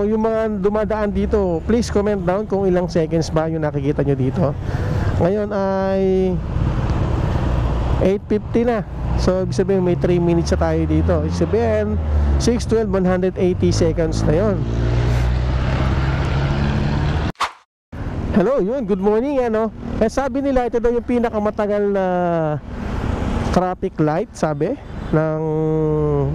So yung mga dumadaan dito, please comment down kung ilang seconds ba yung nakikita nyo dito. Ngayon ay 8:50 na. So ibig sabihin may 3 minutes na tayo dito. Ibig sabihin 6:12, 180 seconds na yon. Hello, yun, good morning, ano. Sabi nila ito daw yung pinakamatagal na traffic light, sabi ng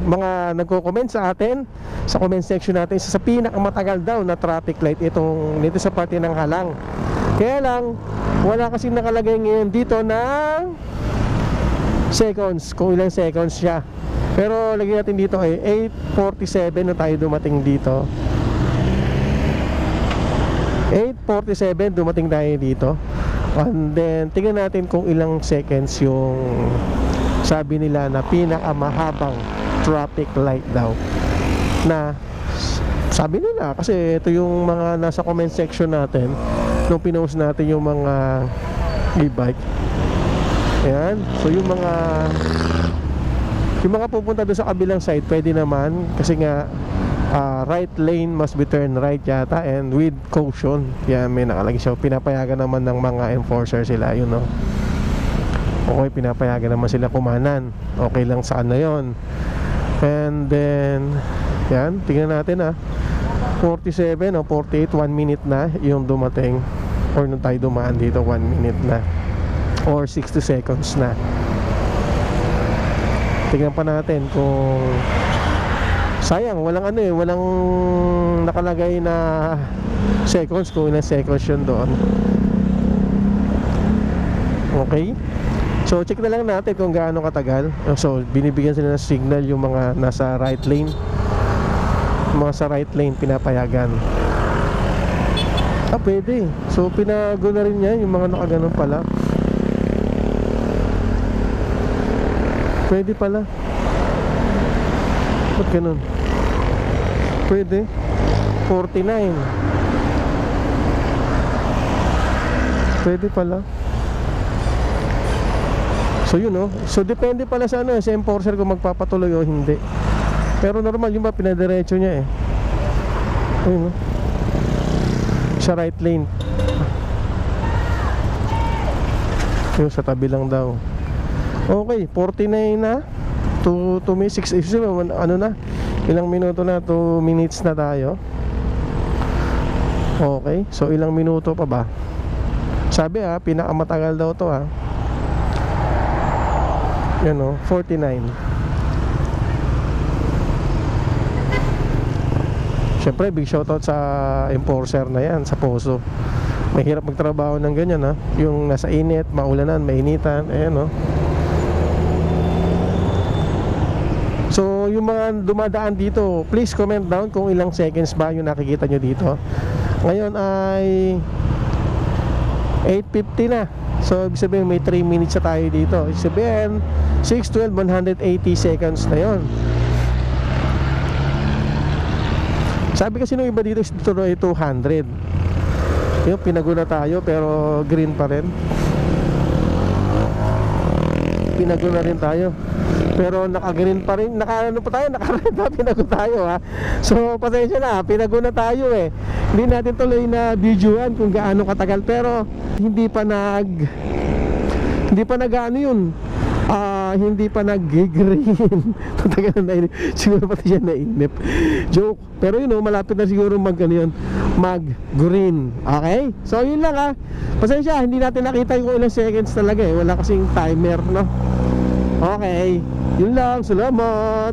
mga nagko-comment sa atin sa comment section natin. Sa pinakamatagal daw na traffic light itong dito sa parte ng Halang. Kaya lang wala kasing nakalagay ngayon dito ng seconds, kung ilang seconds siya. Pero lagyan natin dito ay 8:47 na tayo dumating dito. 8:47 dumating tayo dito. And then tingnan natin kung ilang seconds yung sabi nila na pinakamahabang traffic light daw. Na sabi nila, kasi ito yung mga nasa comment section natin nung pinost natin yung mga e-bike. Ayan. So yung mga pupunta doon sa kabilang side, pwede naman kasi nga right lane must be turned right yata, and with caution. Yan, may nakalagay siya. Pinapayagan naman ng mga enforcer sila, yun, no? Okay, pinapayagan naman sila kumanan. Okay lang saan na yon. And then yan, tingnan natin 47 o 48, 1 minute na yung dumating, or nung tayo dumaan dito 1 minute na, or 60 seconds na. Tingnan pa natin kung sayang, walang walang nakalagay na seconds kung ilang seconds yun doon. Okay, so check na lang natin kung gaano katagal. So binibigyan sila ng signal yung mga nasa right lane. Mga sa right lane pinapayagan. Pwede. So pinago na rin yan yung mga nakaganon pala. Pwede pala. Ba't ganun? Pwede. 49. Pwede pala. So yun, no? So depende pala sa sa enforcer kung magpapatuloy o hindi. Pero normal yung ba pinadiretso niya Ayun, no? Sa right lane. Yung sa tabi lang daw. Okay, 49 na. 2 may 6, ano na? Ilang minuto na? 2 minutes na tayo. Okay, so ilang minuto pa ba? Sabi pinakamatagal daw to Yan 49. Siyempre big shoutout sa enforcer na yan, sa Poso. Mahirap magtrabaho ng ganyan yung nasa init, maulanan, mainitan. Ayan So yung mga dumadaan dito, please comment down kung ilang seconds ba yung nakikita nyo dito. Ngayon ay 8:50 na. So ibig sabihin may 3 minutes na tayo dito. Ibig sabihin 6:12, 180 seconds na yon. Sabi kasi nung iba dito ay 200. Yung pinaguna tayo pero green pa rin. Pinaguna rin tayo pero naka-green pa rin. Naka-red pa, pinago tayo So pasensya na, pinaguna tayo Hindi natin tuloy na videoan kung gaano katagal, pero hindi pa hindi pa nag-green. Tatagal na inip. Siguro pati siya nainip. Joke. Pero malapit na siguro mag-green. Okay? So yun lang Pasensya, hindi natin nakita yung ilang seconds talaga Wala kasing timer, no? Okay. Yun lang. Salamat.